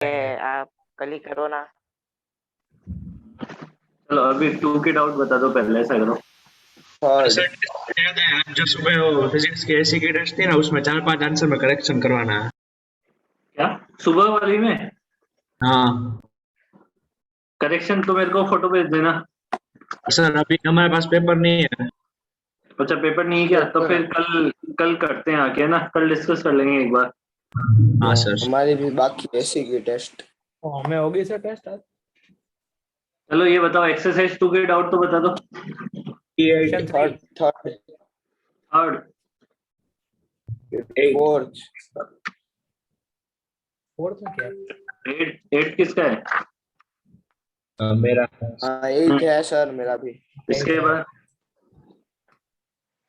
आप कल ही करो ना। चलो अभी 2 के डाउट बता दो, पहले ऐसा करो। थर्ड सर याद है आज जो सुबह वो फिजिक्स की ऐसी की टेस्ट थी ना, उसमें 4-5 आंसर में करेक्शन करवाना है। क्या सुबह वाली में हाँ करेक्शन? तो मेरे को फोटो भेज देना। सर, अभी हमारे पास पेपर नहीं है। अच्छा पेपर नहीं है क्या? तो फिर कल कल करते हैं आके, है ना? कल डिस्कस कर लेंगे एक बार। हाँ सर। हमारी भी बाकी ऐसी की टेस्ट। हमें होगी सर टेस्ट आज। चलो ये बताओ, एक्सरसाइज 2 के डाउट तो बता दो। Question third third third fourth fourth में क्या है? 8 किसका है? मेरा। हाँ 8 है सर मेरा भी। इसके बाद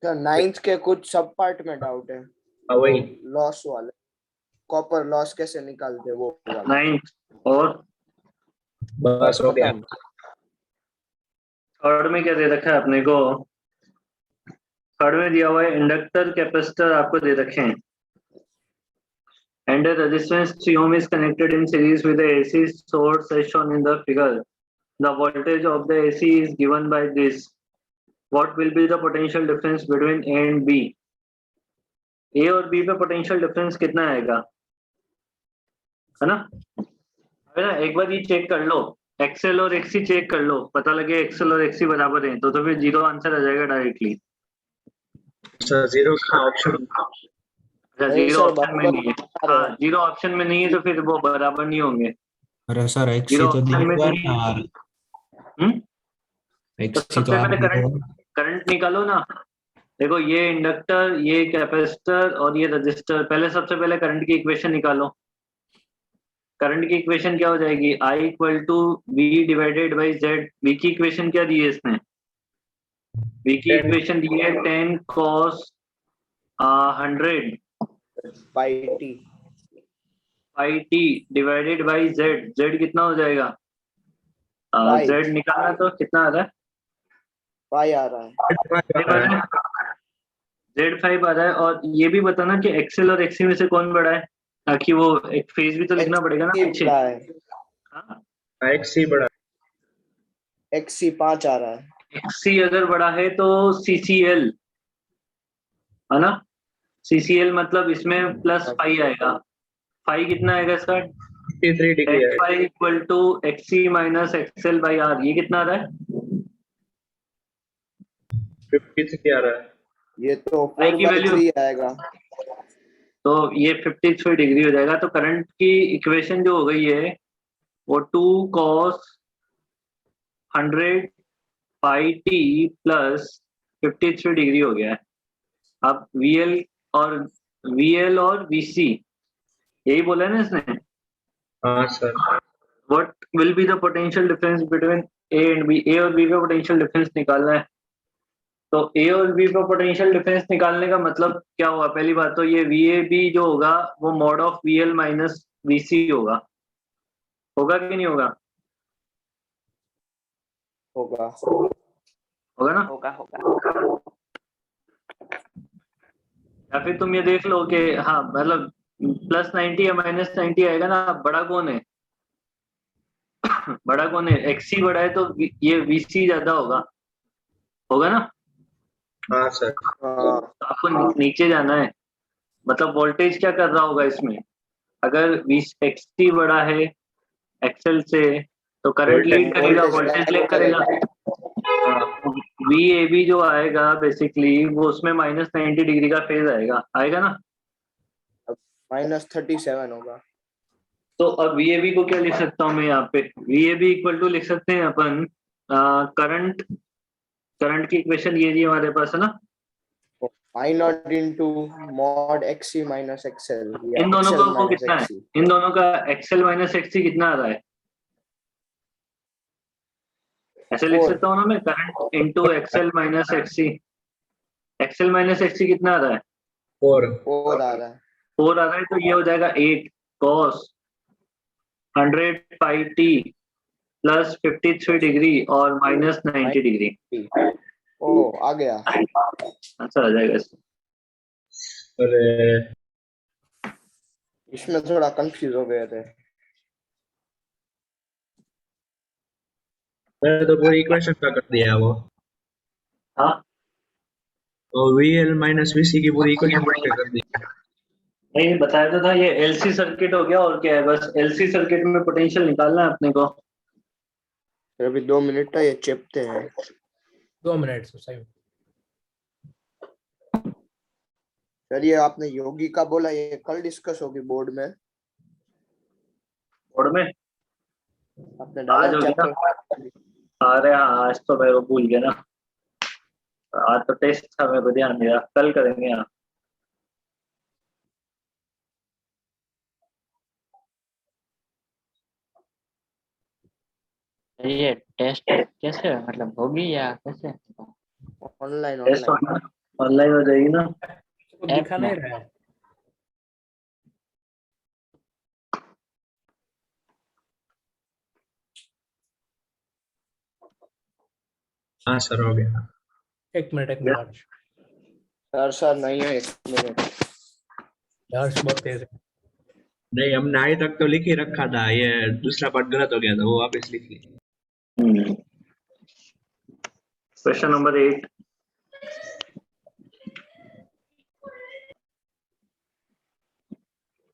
सर 9th के कुछ सब पार्ट में डाउट है। वही लॉस वाले, कॉपर लॉस कैसे निकालते वो वाला। 9 और बस हो गया। खत्म। थर्ड में क्या दे रखा है अपने को? थर्ड में दिया हुआ है इंडक्टर कैपेसिटर आपको दे रखे हैं, and a resistance 3 ohm is connected in series with the AC source as shown in the figure. The voltage of the AC is given by this. What will be the potential difference between A and B? A और B पे potential difference कितना आएगा, है ना? है ना? एक बार ये चेक कर लो, एक्सएल और एक्सी चेक कर लो, पता लगे एक्सएल और एक्सी बराबर हैं तो फिर जीरो आंसर आ जाएगा डायरेक्टली। सर जीरो का ऑप्शन। अच्छा नहीं जीरो सर ऑप्शन में नहीं है। बराबर हाँ है। जीरो ऑप्शन में नहीं है तो फिर वो बराबर नहीं होंगे। अरे सर एक्सी जीरो तो दिया ऑप्शन में हुआ है नहीं ना यार। है। तो एक्सी तो सबसे आप पहले दिया हुआ है। करंट निकालो ना। देखो ये इंडक्टर, ये कैपेसिटर और ये रजिस्टर, पहले सबसे पहले करंट की इक्वेशन निकालो। करंट की इक्वेशन क्या हो जाएगी? I equal to V divided by Z. V की इक्वेशन क्या दी है इसने? वी की इक्वेशन दी है 10 cos 100 by T pi T divided by Z. Z कितना हो जाएगा? पाई जेड निकालना तो कितना आ रहा है? पाई आ रहा है। जेड 5 आ रहा है। और ये भी बताना कि एक्सेल और एक्सी में से कौन बड़ा है, ताकि वो एक फेज भी तो लिखना पड़ेगा ना पीछे। बड़ा है। हाँ? एक्सी बड़ा। एक्सी 5 आ रहा है। एक्सी अगर बड़ा है तो सीसीएल, है ना? सीसीएल मतलब इसमें प्लस फाइव आएगा। फाइव कितना आएगा इसका? 53 डिग्री है। Five equal to XC minus XL by R. ये कितना आ रहा है? 53 आ रहा है। ये तो आई 4 की बाई वैल्यू 3 आएगा। तो ये 53 डिग्री हो जाएगा। तो करंट की इक्वेशन जो हो गई है वो 2 cos 100 pi T plus 53 degree हो गया है। अब वीएल और वीसी यही बोला है ना इसने। हाँ sir. What will be the potential difference between A and B? A और बी का पोटेंशियल डिफरेंस निकालना है। तो ए और बी का पोटेंशियल डिफरेंस निकालने का मतलब क्या हुआ? पहली बात तो ये वी ए बी जो होगा वो mod of V L minus V C होगा। होगा कि नहीं होगा? होगा होगा ना? होगा होगा। या फिर तुम ये देख लो कि हाँ मतलब प्लस 90 या माइनस 90 आएगा ना। बड़ा कौन है? बड़ा कौन है? एक्सी बड़ा है तो ये वीसी ज्यादा होगा। होगा ना? हाँ सर। हाँ। तो आपको नीचे जाना है। मतलब वोल्टेज क्या कर रहा होगा इसमें? अगर वी एक्सी बड़ा है एक्सेल से तो करंट लीड करेगा, वोल्टेज लीड करेगा। वी ए बी जो आएगा बेसिकली वो उसमें माइनस 90 डिग्री का फेज आएगा। आएगा ना? -37 होगा। तो अब वी ए बी को क्या लिख सकता हूँ मैं यहाँ पे? V A B equal to लिख सकते हैं अपन करंट। करंट की इक्वेशन ये जी हमारे पास है ना। I naught into mod XC minus XL या इन दोनों का एक्सएल वो माइनस कितना है? एक्सी। इन दोनों का एक्सएल माइनस एक्सी कितना आ रहा है? ऐसे लिख 4 सकता हूँ ना मैं, current into XL minus XC. XL minus XC कितना आ रहा है? 4। 4 आ रहा है। 4 आ रहा है तो ये हो जाएगा 8 cos 100 pi T plus 53 degree और माइनस 90 डिग्री। ओ आ गया। आंसर आ जाएगा इसमें। अरे इसमें थोड़ा कंफ्यूज हो गए थे। मैंने तो पूरी इक्वेशन का कर दिया वो, हाँ तो VL माइनस VC की पूरी इक्वेशन कर दी। नहीं बताया तो था, ये एलसी सर्किट हो गया और क्या है, बस एलसी सर्किट में पोटेंशियल निकालना है अपने को। फिर अभी 2 मिनट का ये चेपते हैं। 2 मिनट सही। चलिए, आपने योगी का बोला, ये कल डिस्कस होगी बोर्ड में। बोर्ड में आपने डाला आज हो गया चैप्टर? अरे हाँ, आज तो मैं वो भूल गया ना, आज तो टेस्ट था, मेरे को ध्यान दिया, कल करेंगे। हाँ ये टेस्ट कैसे मतलब होगी या कैसे? Online test online. ऑनलाइन हो जाएगी ना। तो ऐप दिखा में। नहीं रहा है। हाँ सर हो गया। एक मिनट हर्ष। सर नहीं है, 1 मिनट। हर्ष बहुत तेज है। नहीं, हमने आई तक तो लिख ही रखा था, ये दूसरा पार्ट गलत हो गया था, वो वापस लिख ली। Question number 8।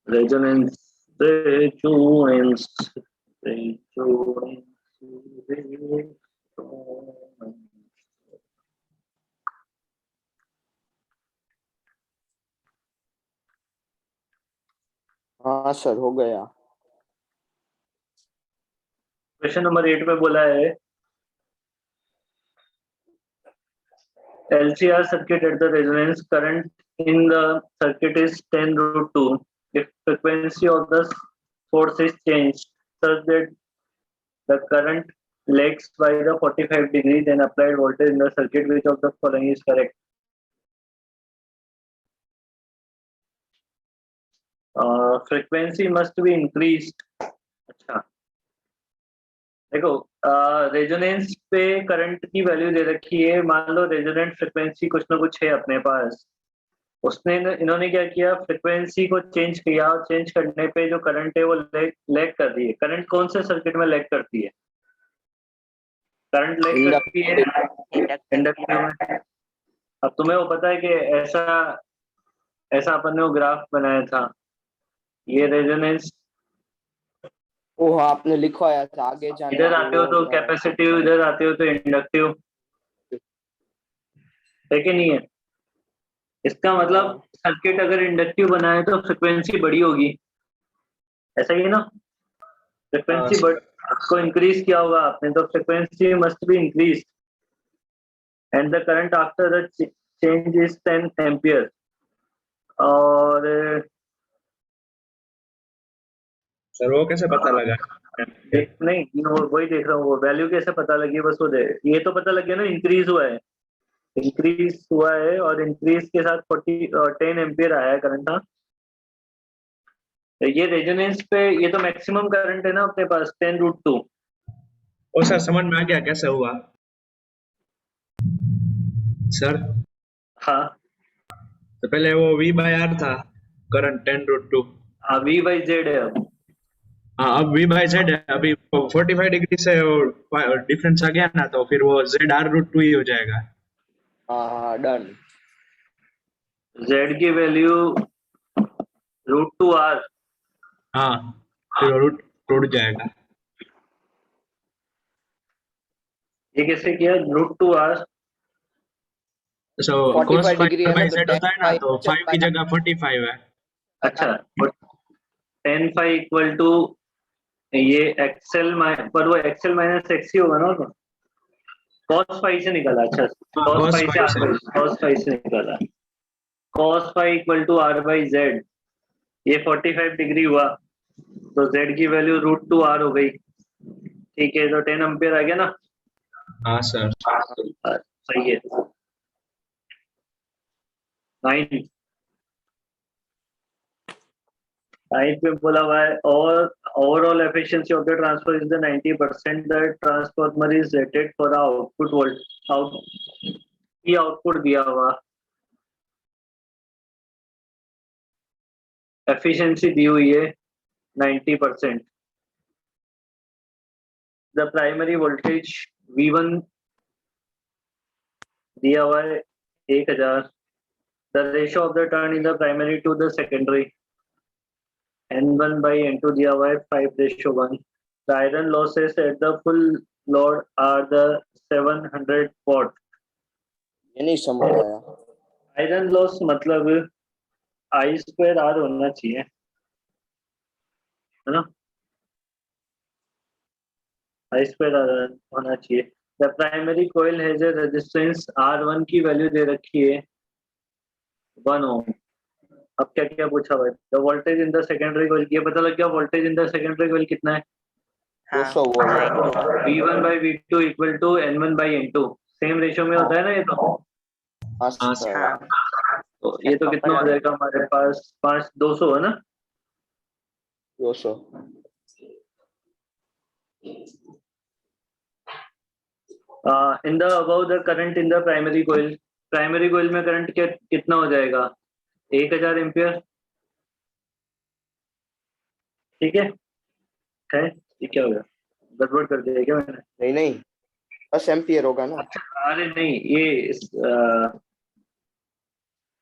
Resonance resonance resonance हाँ सर, हो गया। क्वेश्चन नंबर 8 में बोला है LCR circuit at the resonance current in the circuit is 10√2. If frequency of the source is changed such that the current lags by the 45 degree, then applied voltage in the circuit, which of the following is correct? Frequency must be increased. अच्छा देखो, resonance पे current की value दे रखी है, मान लो resonant frequency कुछ ना कुछ है अपने पास, उसने इन्होंने क्या किया, फ्रिक्वेंसी को चेंज किया, और चेंज करने पे जो करंट है वो लैग कर रही है। करंट कौन से सर्किट में लैग करती है? करंट लैग करती है इंडक्टर में। अब तुम्हें वो पता है कि ऐसा ऐसा अपन ने वो ग्राफ बनाया था, ये रेजोनेंस, वो आपने लिखवाया था, आगे जाने इधर दो, आते हो तो कैपेसिटिव, इधर आते हो तो इंडक्टिव, है कि नहीं है? इसका मतलब सर्किट अगर इंडक्टिव बना है तो फ्रिक्वेंसी बड़ी होगी, ऐसा ही है ना? फ्रिक्वेंसी को इंक्रीज किया होगा आपने, तो frequency must be increase and the current after the change is 10 ampere. और सर वो कैसे पता लगा? नहीं वही देख रहा हूँ, वो वैल्यू कैसे पता लगी, बस वो दे, ये तो पता लग गया ना, इंक्रीज हुआ है, इंक्रीज हुआ है, और इंक्रीज के साथ 10 एम्पियर आया है करंट। हाँ तो ये रेजोनेंस पे, ये तो मैक्सिमम करंट है ना अपने पास, 10√2। ओ सर समझ में आ गया कैसे हुआ सर। हाँ तो पहले वो V/R था, करंट 10√2। हाँ, V/Z है अब। हाँ अब V/Z है, अभी 45 डिग्री से डिफरेंस आ गया ना, तो फिर वो ZR√2 ही हो जाएगा। हाँ डन। Z की वैल्यू √2R। हाँ फिर वो रूट टूट जाएगा। ये कैसे किया, √2R? सो 45 cos डिग्री है ना, तो π/Z होता है ना, तो 5 की 10 जगह 45 है। अच्छा, 10 फाई इक्वल टू ये एक्सएल पर वो एक्सएल माइनस एक्स ही होगा ना, तो cos फाई से निकला। अच्छा हाँ, cos cos फाई phi से। cos फाई से निकला, cos phi equal to R/Z, ये 45 डिग्री हुआ, तो Z की वैल्यू √2R हो गई। ठीक है, तो 10 एम्पियर आ गया ना। हाँ सर। सही है। 9 में बोला हुआ है, और overall efficiency of the transfer is the 90%, the transformer is rated for output volt ये आउटपुट दिया हुआ, एफिशिएंसी दी हुई है 90%, द प्राइमरी वोल्टेज V1 दिया हुआ है 1000, the ratio of the turn in the primary to the secondary N1 by N2 दिया हुआ है 5:1, the iron losses at the full load are the 700 watt. ये नहीं समझ आया। आयरन लॉस मतलब I स्क्वायर R होना चाहिए, है ना, I स्क्वायर R होना चाहिए। The primary coil has a resistance R1 की वैल्यू दे रखी है 1 ओम। अब क्या क्या पूछा हुआ है, the voltage in the secondary coil, ये पता लग गया voltage in the secondary coil कितना है, 200 volt. V1 by V2 equal to N1 by N2, same ratio में होता है ना ये तो। हाँ हाँ सर। हाँ तो ये तो कितना हो जाएगा हमारे पास 200 है ना। 200। In the above the current in the primary coil में करंट कितना हो जाएगा 1000 एम्पियर। ठीक है, ये क्या हो गया, गड़बड़ कर दिया क्या मैंने? नहीं नहीं 10 एम्पियर होगा ना। अच्छा अरे नहीं, ये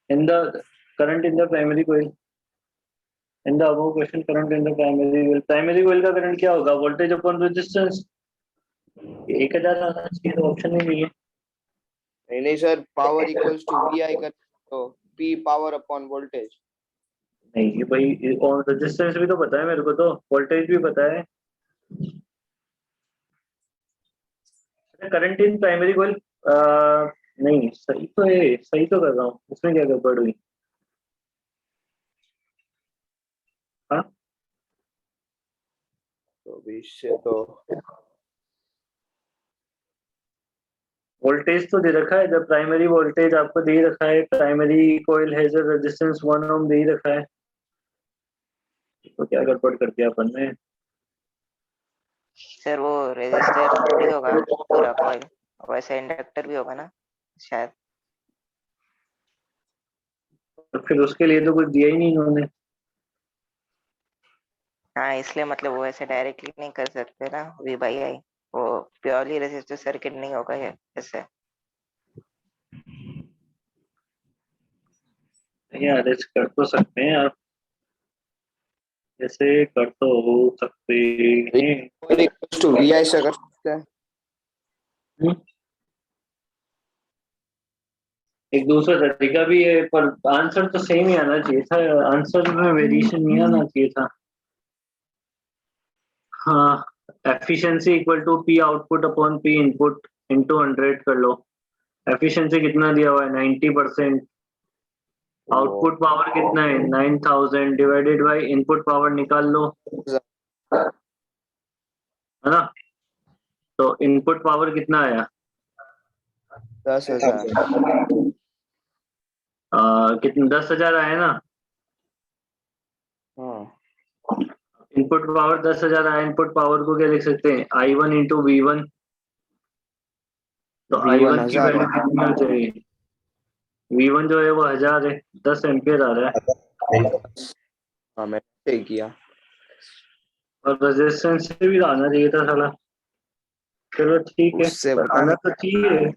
in the current in the primary coil, in the above question current in the primary coil का करंट क्या होगा, वोल्टेज अपॉन रेजिस्टेंस। 1000 आना चाहिए, तो ऑप्शन नहीं है। नहीं नहीं sir, power equals to VI कर तो P पावर अपॉन वोल्टेज। नहीं ये भाई, और रेजिस्टेंस भी तो पता है मेरे को, तो वोल्टेज भी पता है। करंट इन प्राइमरी कोयल नहीं, सही तो है, सही तो कर रहा हूँ, इसमें क्या गड़बड़ हुई। हाँ तो भी इससे तो वोल्टेज तो दे रखा है, जब प्राइमरी वोल्टेज आपको दे रखा है, primary coil has a resistance 1 ohm दे रखा है, तो क्या गड़बड़ कर दिया अपन ने। सर वो रेजिस्टर थोड़ी होगा पूरा कॉइल, वैसे इंडक्टर भी होगा ना शायद। तो फिर उसके लिए तो कुछ दिया ही नहीं इन्होंने। हाँ इसलिए मतलब वो ऐसे डायरेक्टली नहीं कर सकते ना V by I, वो प्योरली रेजिस्टर सर्किट नहीं होगा ये ऐसे। यार ऐसे कर तो सकते हैं आप, ऐसे कर तो हो सकते हैं। पावर इक्वल्स टू VI से कर सकते हैं। एक दूसरा तरीका भी है, पर आंसर तो सेम ही आना चाहिए था, आंसर में वेरिएशन नहीं आना चाहिए था। हाँ, efficiency equal to P output upon P input into 100 कर लो। एफिशिएंसी कितना दिया हुआ है 90%, आउटपुट पावर कितना है 9000 डिवाइडेड बाय इनपुट पावर निकाल लो, है ना। तो इनपुट पावर कितना आया 10,000। कितना 10,000 आया ना। हाँ इनपुट पावर 10,000 आया, इनपुट पावर को क्या लिख सकते हैं I1 इंटू V1। तो V1 I1 की 1000 वैल्यू कितनी हो जाएगी, V1 जो है वो 1000 है, 10 एम्पियर आ रहा है, हाँ मैंने सही किया। और रेजिस्टेंस से भी आना चाहिए था साला। चलो ठीक है, उससे पर पता आना नहीं। तो चाहिए।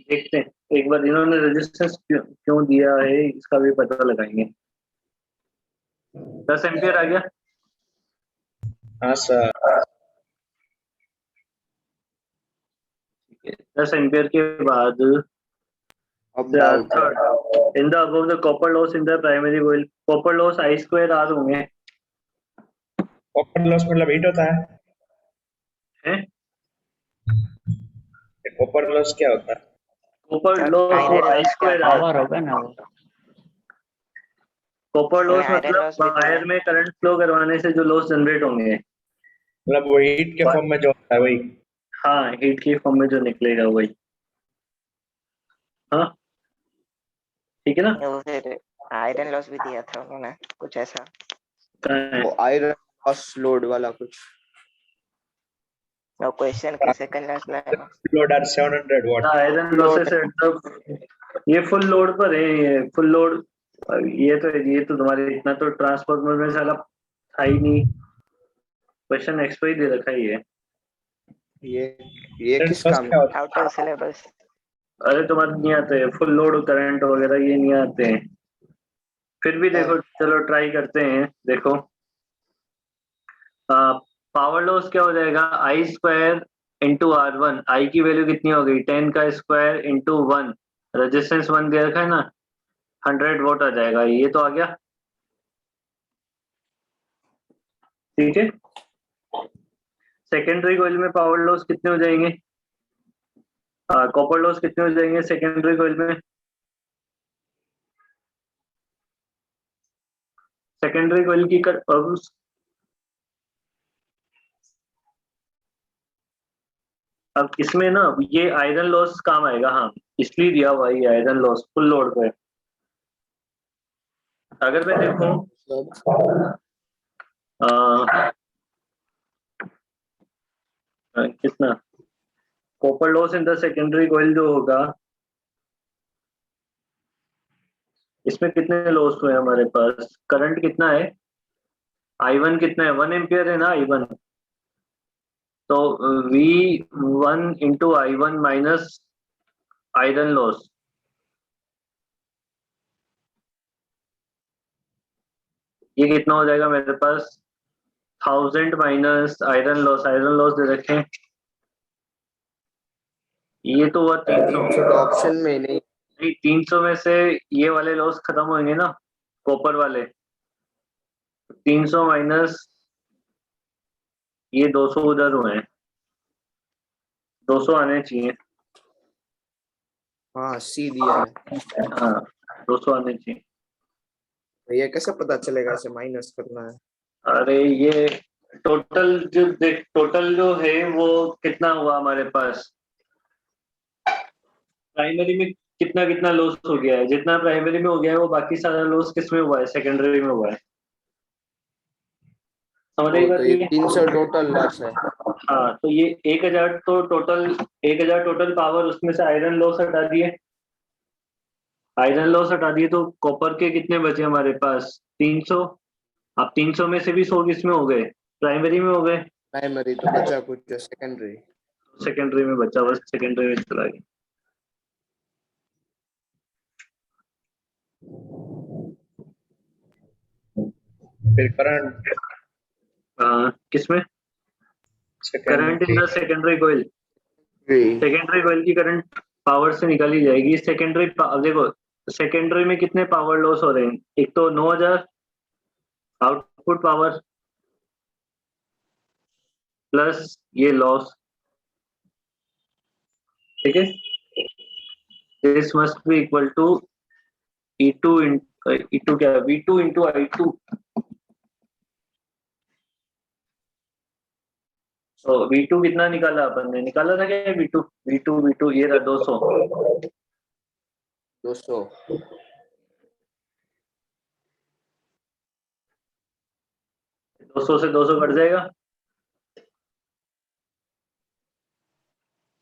देखते हैं एक बार इन्होंने रेजिस्टेंस क्यों दिया है, इसका भी पता लगाएंगे। 10 एम्पियर आ गया। हाँ सर। 10 एम्पियर के बाद अब डाउट है। In the above the copper loss in the primary coil, copper loss I square R होंगे, कॉपर लॉस मतलब हीट होता है। हैं? कॉपर लॉस क्या होता है? Copper sir loss iron I loss क्या स्क्वायर होता R। है? पावर होगा ना वो। कॉपर लॉस आयरन मतलब लॉस भी तो वायर है। में करंट फ्लो करवाने से जो लॉस जनरेट होंगे। मतलब वो हीट के फॉर्म में जो होता है वही। हाँ, हीट की फॉर्म में जो निकलेगा वही। हाँ ठीक है ना। वो फिर आयरन लॉस भी दिया था उन्होंने कुछ ऐसा। कहाँ है? वो आयरन लॉस लोड वाला कुछ। वो क्वेश्चन के सेकंड लास्ट लाइन में। Load are 700 watt. Iron losses at the, ये फुल लोड पर है, ये फुल लोड। ये तो तुम्हारे इतना तो ट्रांसफार्मर में साला था ही नहीं। क्वेश्चन नेक्स्ट पे ही दे रखा है ये। ये Then किस first काम क्या में? होता आउट ऑफ सिलेबस। अरे तुम्हारे नहीं आते फुल लोड करंट वगैरह, ये नहीं आते हैं। फिर भी देखो, चलो ट्राई करते हैं। देखो पावर लॉस क्या हो जाएगा, I square into R one. I की वैल्यू कितनी हो गई, 10 का square into one. Resistance one दे रखा है ना, 100 वोट आ जाएगा। ये तो आ गया, ठीक है। सेकेंडरी कॉइल में पावर लॉस कितने हो जाएंगे, कॉपर लॉस कितने हो जाएंगे सेकेंडरी कॉइल में। सेकेंडरी कॉइल की अब इसमें ना ये आयरन लॉस काम आएगा, हाँ इसलिए दिया हुआ है ये आयरन लॉस फुल लोड पे। अगर मैं देखूं कितना copper loss in the secondary coil जो होगा, इसमें कितने लॉस हुए हमारे पास, करंट कितना है, आई वन कितना है, 1 एम्पियर है ना आई वन। तो V one into I one minus iron loss, ये कितना हो जाएगा मेरे पास, 1000 minus iron loss. Iron loss दे रखे हैं, ये तो हुआ 300। तो ऑप्शन में नहीं। नहीं 300 में से ये वाले लॉस खत्म होंगे ना, कॉपर वाले। 300 माइनस ये 200 उधर हुए हैं, 200 आने चाहिए। हाँ सी दिया है। हाँ 200 आने चाहिए। तो ये कैसे पता चलेगा इसे माइनस करना है? अरे ये टोटल जो देख, टोटल जो है वो कितना हुआ हमारे पास, प्राइमरी में कितना कितना लॉस हो गया है, जितना प्राइमरी में हो गया है वो बाकी सारा लॉस किस में हुआ है, सेकेंडरी में हुआ है। समझ रही बात तो ये ये? 300 टोटल लॉस है। हाँ तो ये 1000 तो टोटल, 1000 टोटल पावर, उसमें से आयरन लॉस हटा दिए। आयरन लॉस हटा दिए तो कॉपर के कितने बचे हमारे पास, 300। अब 300 में से भी 100 किस में हो गए, प्राइमरी में हो गए। प्राइमरी तो बचा कुछ सेकेंडरी। सेकेंडरी में बचा, बस सेकेंडरी में चला गया। फिर करंट किसमें, current in the secondary coil. Secondary coil की करंट पावर से निकाली जाएगी। सेकेंडरी देखो सेकेंडरी में कितने पावर लॉस हो रहे हैं, एक तो 9000 आउटपुट पावर प्लस ये लॉस, ठीक है। This must be equal to E2 E2 क्या है, V2 इंटू I2। तो V2 कितना निकाला अपन ने, निकाला था क्या V2 ये रहा 200। 200। 200 से 200 कट जाएगा,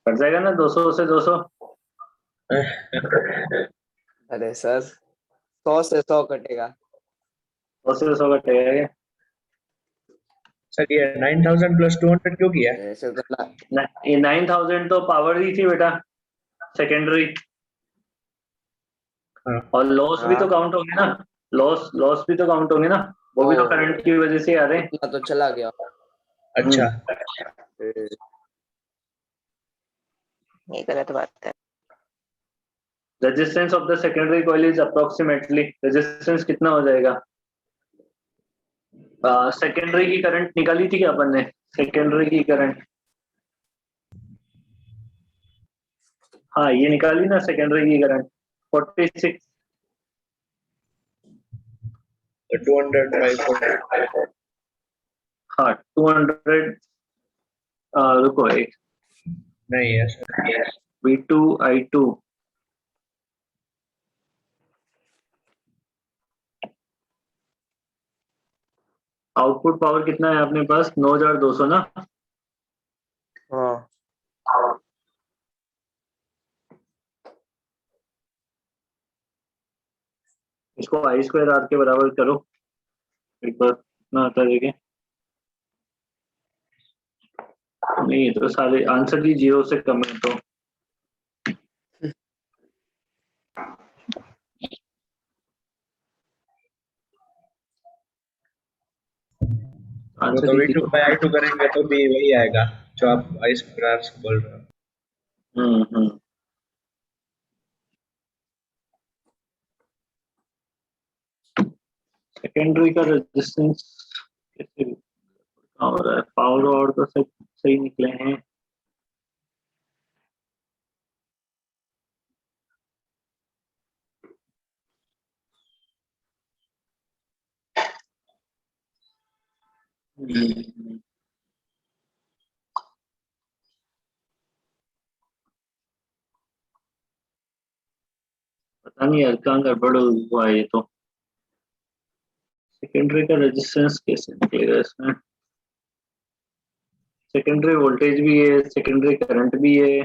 कट जाएगा ना 200 से 200। अरे सर 100 से 100 कटेगा। 200 से 200 कटेगा क्या? सर ये 9000 प्लस 200 क्यों किया है? ऐसे तो ये 9000 तो पावर दी थी बेटा सेकेंडरी, हाँ। और लॉस भी तो काउंट होंगे ना, लॉस भी तो काउंट होंगे ना, वो भी तो करंट की वजह से आ रहे हैं। इतना तो चला गया। अच्छा ये गलत बात है। Resistance of the secondary coil is approximately, resistance कितना हो जाएगा, सेकेंडरी की करंट निकाली थी क्या अपन ने, सेकेंडरी की करंट, हाँ ये निकाली ना सेकेंडरी की करंट 46। 200 बाई 40। हाँ 200, रुको एक, नहीं है sir. V2 I2 output power कितना है अपने पास, 9200 ना। हाँ इसको आई स्क्वायर आर के बराबर करो एक बार, कितना आता है देखिए। नहीं, तो सारे आंसर ही 0 से कम है तो वो आंसर तो ही V2 0। by I2 करेंगे तो भी वही आएगा जो आप आई स्क्वायर से बोल रहे हो। हम्म। सेकेंडरी का रेजिस्टेंस कैसे हो रहा है? पावर और तो सब सही निकले हैं। हम्म, पता नहीं यार कहाँ गड़बड़ हुआ है ये तो। सेकेंडरी का रेजिस्टेंस कैसे निकलेगा इसमें? सेकेंडरी वोल्टेज भी है, सेकेंडरी करंट भी है,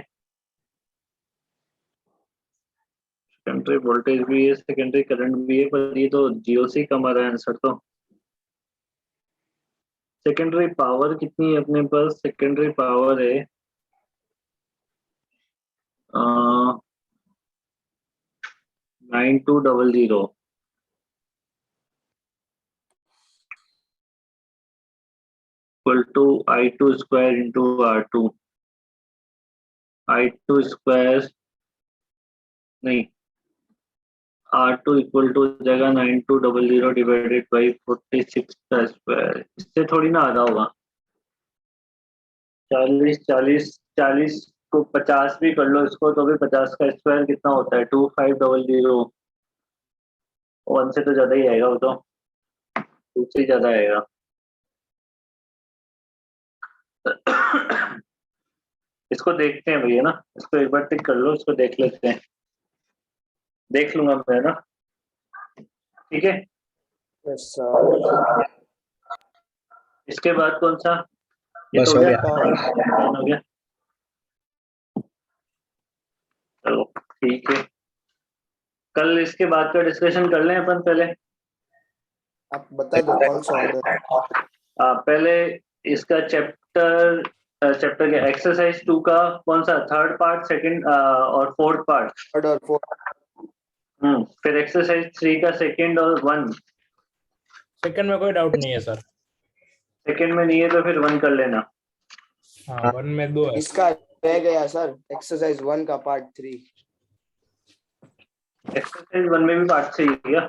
सेकेंडरी वोल्टेज भी है, सेकेंडरी करंट भी है, पर ये तो जीओसी का हमारा आंसर तो। सेकेंडरी पावर कितनी है अपने पास? सेकेंडरी पावर है 9200 equal to I2 square into R2। I2 square नहीं, R2 इक्वल टू जगह 9200 डिवाइडेड बाई 46 का स्क्वायर। इससे थोड़ी ना आधा होगा। 40 को 50 भी कर लो इसको तो भी 50 का स्क्वायर कितना होता है? 2500। 1 से तो ज्यादा ही आएगा वो तो, 2 से ज्यादा आएगा। इसको देखते हैं भैया ना, इसको एक बार टिक कर लो, इसको देख लेते हैं। देख लूंगा मैं ना, ठीक है। Yes, sir. इसके बाद कौन सा? ये बस तो हो हो गया। गया, हो गया। चलो ठीक है, कल इसके बाद का डिस्कशन कर लें अपन पहले। आप बता दो कौन सा ऑर्डर? पहले इसका चैप्टर के एक्सरसाइज 2 का कौन सा? थर्ड पार्ट, सेकंड और फोर्थ पार्ट। थर्ड और फोर्थ। फिर एक्सरसाइज 3 का सेकंड और 1। सेकंड में कोई डाउट नहीं है सर। सेकंड में नहीं है तो फिर 1 कर लेना। हाँ 1 में 2 है। इसका रह गया सर एक्सरसाइज 1 का पार्ट 3। एक्सरसाइज 1 में भी पार्ट से ही है,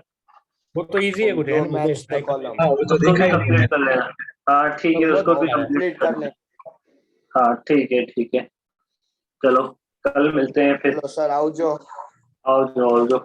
वो तो इजी है कुछ है डोंट मैच द कॉलम। हाँ वो तो उसको देखा भी ही नहीं कंप्लीट है। कर लेना। हाँ ठीक है, वो उसको भी कंप्लीट कर ले। हाँ ठीक है ठीक है, चलो कल मिलते हैं फिर। चलो सर आओ जो। आओ जो